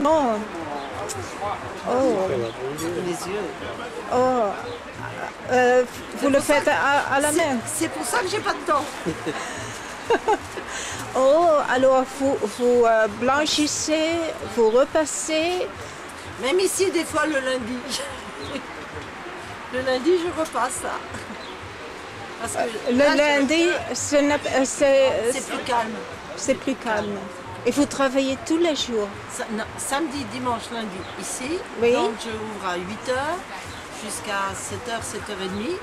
Non. Oh. Les yeux. Oh. Vous le faites à la main? C'est pour ça que j'ai pas de temps. Oh, alors vous blanchissez, vous repassez. Même ici, des fois, le lundi. Le lundi, je repasse ça. Parce que Le là, lundi, c'est plus calme. c'est plus calme. Et vous travaillez tous les jours? Non, samedi, dimanche, lundi, ici. Oui. Donc, je ouvre à 8h jusqu'à 7h, 7h30.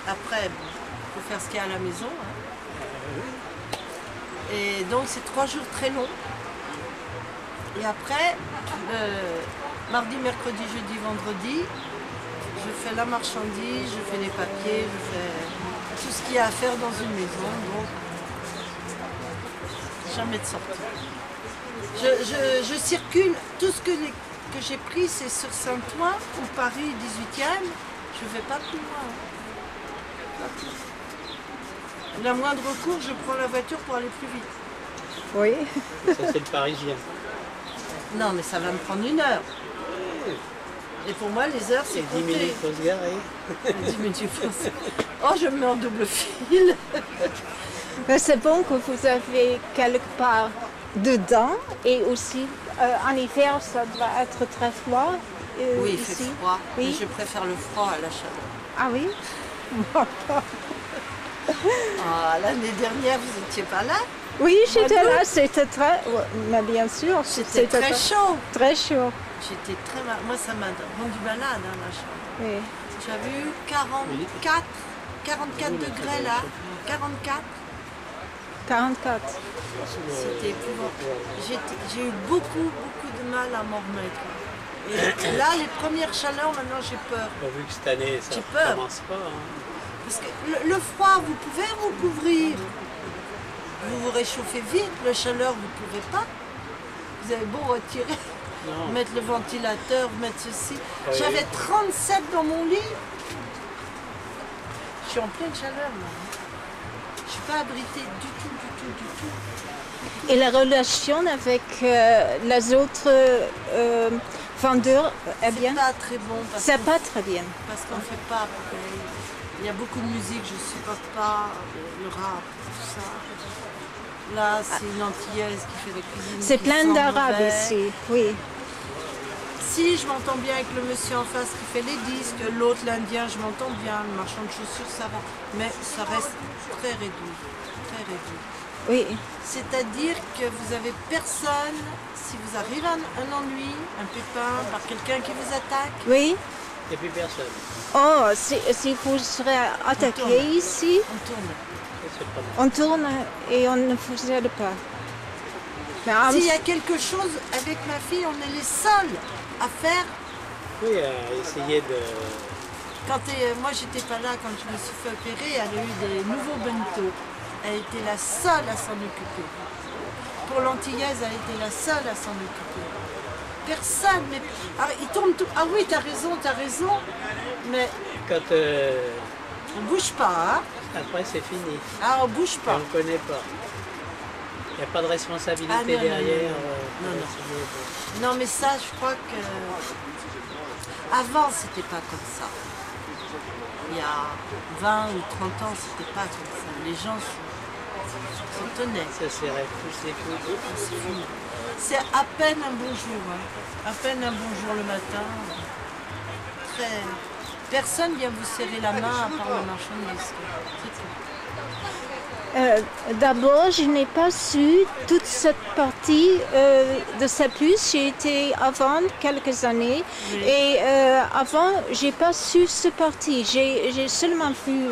Après, il faut faire ce qu'il y a à la maison. Hein. Et donc, c'est 3 jours très longs. Et après, mardi, mercredi, jeudi, vendredi, je fais la marchandise, je fais les papiers, je fais tout ce qu'il y a à faire dans une maison. Donc, jamais de sortie. Je circule, tout ce que j'ai pris, c'est sur Saint-Ouen ou Paris 18e. Je ne vais pas plus loin. Pas plus. La moindre course, je prends la voiture pour aller plus vite. Oui. Ça, c'est le Parisien. Non, mais ça va me prendre 1 heure. Et pour moi, les heures, c'est 10 minutes pour se garer. 10 minutes pour se... Oh, je me mets en double fil. Mais c'est bon que vous avez quelque part dedans et aussi en hiver, ça doit être très froid. Oui, il ici. fait froid. Oui. Mais je préfère le froid à la chaleur. Ah oui? Ah, l'année dernière, vous n'étiez pas là? Oui, j'étais Mois d'août. là, c'était très... Mais bien sûr, C'était très chaud. Très chaud, J'étais très mal. Moi, ça m'a rendu malade, hein, la chaleur. oui. J'avais eu 44 degrés là. 44. 44. C'était épouvantable. J'ai eu beaucoup de mal à m'en remettre. Et là, les premières chaleurs, maintenant, j'ai peur. Vu que cette année, ça J'ai peur. commence pas. Hein. Parce que le froid, vous pouvez vous couvrir. Vous vous réchauffez vite. La chaleur, vous ne pouvez pas. Vous avez beau retirer, Non. mettre le ventilateur, mettre ceci. Oui. J'avais 37 dans mon lit. Je suis en pleine chaleur, là. Je ne suis pas abritée du tout. Et la relation avec les autres vendeurs, eh bien, C'est pas très bon. c'est pas très bien. Parce qu'on ne fait pas pareil. Il y a beaucoup de musique, je ne supporte pas le rap, tout ça. Là, c'est une Antillaise qui fait la cuisine. C'est qui plein sent d'arabes mauvais. ici, oui. Si, je m'entends bien avec le monsieur en face qui fait les disques, l'autre, l'Indien, je m'entends bien, le marchand de chaussures, ça va. Mais ça reste très réduit, très réduit. Oui, C'est-à-dire que vous avez personne, si vous arrive un ennui, un pépin, par quelqu'un qui vous attaque, oui. Et puis personne. Oh, si vous serez attaqué tourne. ici, on tourne. Ça, c'est pas mal. on tourne et on ne vous aide pas. Mais en- S'il y a quelque chose avec ma fille, on est les seuls à faire. Oui, essayer de... Moi, j'étais pas là quand je me suis fait opérer, elle a eu des nouveaux bento. Elle était la seule à s'en occuper. Pour l'Antillaise, elle était la seule à s'en occuper. Personne, mais... Ah, il tourne tout... Ah oui, t'as raison, mais Quand, on bouge pas, hein. après, c'est fini. Ah, on bouge Et pas. on ne connaît pas. Il n'y a pas de responsabilité Ah, non, non, derrière. non, non. Essayer de- Non, mais ça, je crois que... Avant, c'était pas comme ça. Il y a 20 ou 30 ans, c'était pas comme ça. Les gens se tenaient. Ça serrait tous les coups. C'est fini. C'est à peine un bonjour. Hein. À peine un bonjour le matin. Très... Personne vient vous serrer la main à part le marchand de disques. C'est tout. D'abord, je n'ai pas su toute cette partie de ces plus. J'ai été avant quelques années Oui. et avant, j'ai pas su cette partie. J'ai seulement vu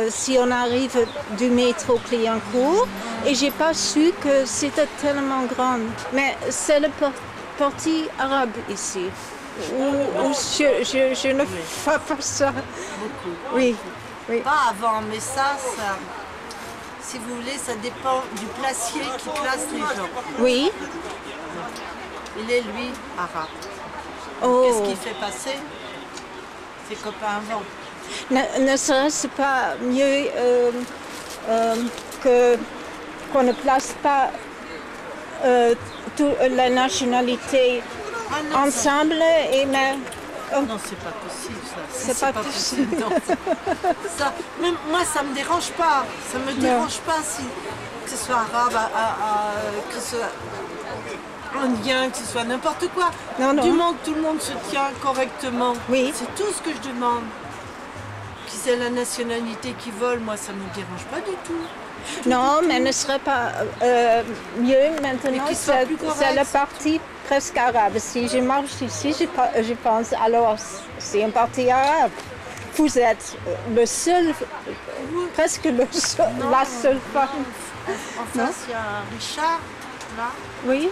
si on arrive du métro Clignancourt et j'ai pas su que c'était tellement grand. Mais c'est la partie arabe ici. Où je ne fais pas ça. Beaucoup. Oui, oui. Pas avant, mais ça, si vous voulez, ça dépend du placier qui place les gens. Oui. Il est, lui, arabe. Oh. Qu'est-ce qu'il fait passer? Ses copains avant. Ne serait-ce pas mieux qu'on ne place pas la nationalité Ah non, ensemble et mais non, c'est pas possible ça. C'est pas possible. Non, ça, même moi, ça me dérange pas. Ça me dérange pas si que ce soit arabe, que ce soit indien, que ce soit n'importe quoi. Non, non. Du moment que tout le monde se tient correctement. Oui. C'est tout ce que je demande. Qui c'est la nationalité qui vole, moi, ça me dérange pas du tout. non, mais ne serait pas mieux maintenant. qu'il soit plus C'est le correct. parti presque arabe. Si je marche ici, je pense alors c'est un parti arabe. Vous êtes le seul, presque le seul, la seule femme. En face, il y a Richard, là. Oui.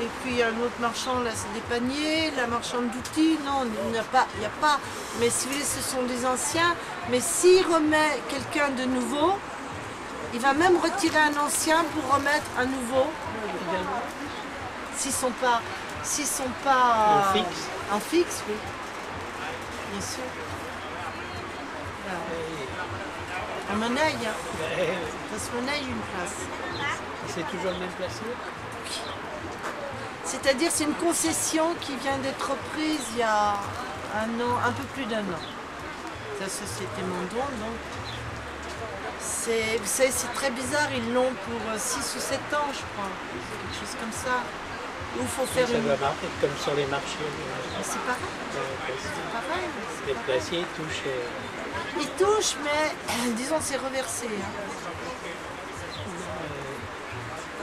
Et puis il y a un autre marchand, là, c'est des paniers, la marchande d'outils, non, il n'y a pas, Mais si vous voulez, ce sont des anciens. Mais s'il remet quelqu'un de nouveau, il va même retirer un ancien pour remettre un nouveau. S'ils sont pas En fixe. En fixe, oui. Bien sûr. On monnaie, hein. Ça se monnaie une place. C'est toujours le même placé. C'est-à-dire c'est une concession qui vient d'être prise il y a un peu plus d'un an. La société Mondon, donc. Vous savez, c'est très bizarre, ils l'ont pour 6 ou 7 ans, je crois. Quelque chose comme ça. Où il faut faire Ça doit marquer comme sur les marchés. C'est pareil. C'est pareil. Les placiers touchent. Ils touchent, mais disons c'est reversé. Hein.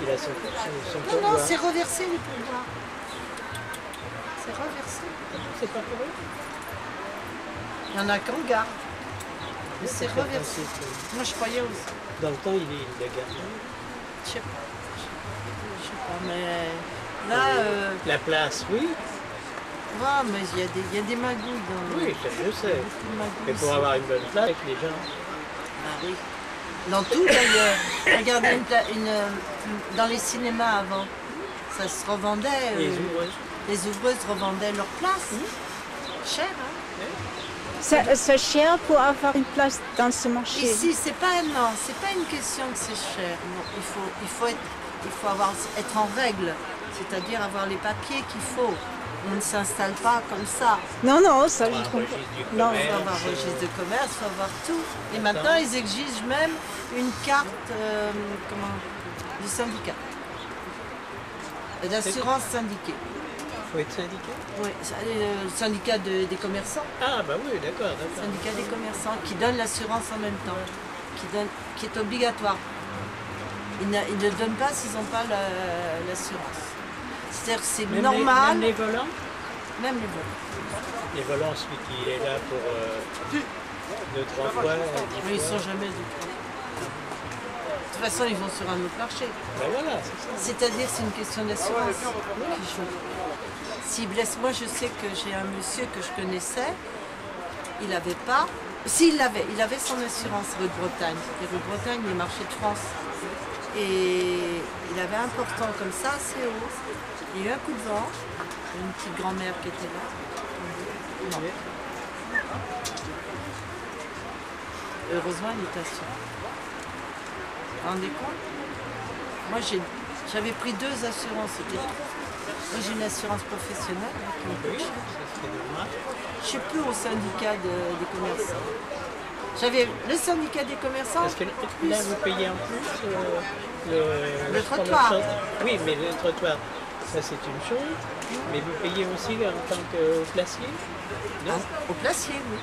Il a son Non, pourboire. c'est reversé les pourboires. C'est reversé. C'est pas pour eux. Il y en a qu'en garde. Mais c'est Après, reversé. Moi je croyais aussi. dans le temps, il a gardé. Je sais pas. Je sais pas, mais là, La place, oui. mais il y a des magouilles dans Oui, ça, je sais. beaucoup de magouilles Mais pour ici. avoir une bonne place avec les gens. Ah oui. Dans tout d'ailleurs. Regardez dans les cinémas avant, ça se revendait. Les ouvreuses. Les ouvreuses revendaient leur place. Cher, hein? C'est cher pour avoir une place dans ce marché. Ici, c'est pas une question que c'est cher. Non, il faut être en règle, c'est-à-dire avoir les papiers qu'il faut. On ne s'installe pas comme ça. Non, non, ça je Un trouve. registre du Non. Il faut commerce. avoir un registre de commerce, il faut avoir tout. Et maintenant, ils exigent même une carte du syndicat. D'assurance syndiquée. Il faut être syndiqué. Oui, le syndicat des commerçants. Ah, bah oui, d'accord, d'accord. Syndicat des commerçants qui donne l'assurance en même temps, qui est obligatoire. Ils ne le donnent pas s'ils n'ont pas l'assurance. C'est-à-dire que c'est Même normal, même les volants. même les volants. Les volants, celui qui est là pour 2-3 fois, 10 Mais ils ne fois. sont jamais du tout. De toute façon, ils vont sur un autre marché. Ben voilà, c'est ça. C'est-à-dire c'est une question d'assurance qui joue. S'il blesse, moi je sais que j'ai un monsieur que je connaissais, il n'avait pas. S'il l'avait, il avait son assurance rue de Bretagne. Et rue de Bretagne, les marchés de France. Et il avait un portant comme ça, assez haut. Il y a eu un coup de vent, une petite grand-mère qui était là. Non. Heureusement, il était assuré. Vous vous rendez compte? Moi, j'avais pris 2 assurances. C'était trop. Moi, j'ai une assurance professionnelle. Là, qui me coûte Oui, cher. ça serait normal. Je ne suis plus au syndicat des commerçants. J'avais le syndicat des commerçants. Parce que là, vous payez en plus Le trottoir. Oui, mais le trottoir, ça c'est une chose. Mais vous payez aussi en tant que placier? Non? Au placier, oui.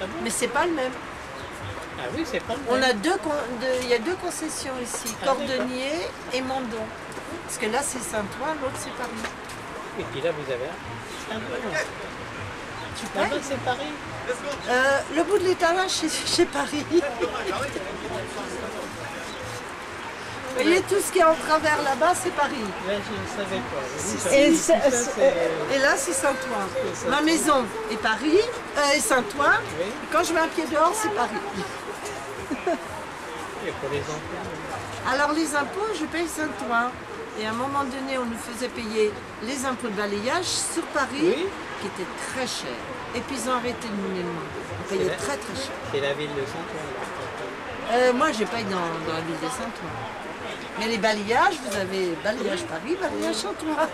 Ah bon? Mais c'est pas le même. Ah oui, c'est pas le On même. a il y a 2 concessions ici, Ah, Cordonnier et Mondon. Parce que là c'est Saint-Ouen, l'autre c'est Paris. Et puis là, vous avez un bon. Tu Là-bas, payes c'est Paris. Le bout de l'étalage c'est chez Paris. Vous voyez tout ce qui est en travers là-bas c'est Paris. Là, je ne savais pas. Vous, ça, Et ça, c'est... Et là c'est Saint-Ouen. Ma maison est Paris, et Saint-Ouen. Oui. Et quand je mets un pied dehors c'est Paris. Et pour les enfants. Alors les impôts, je paye Saint-Ouen. Et à un moment donné, on nous faisait payer les impôts de balayage sur Paris, Oui. qui étaient très chers. Et puis ils ont arrêté de nous les demander. On payait C'est très très cher. C'est la ville de Saint-Ouen. Moi, je paye dans la ville de Saint-Ouen. Mais les balayages, vous avez balayage Paris, balayage Chantois.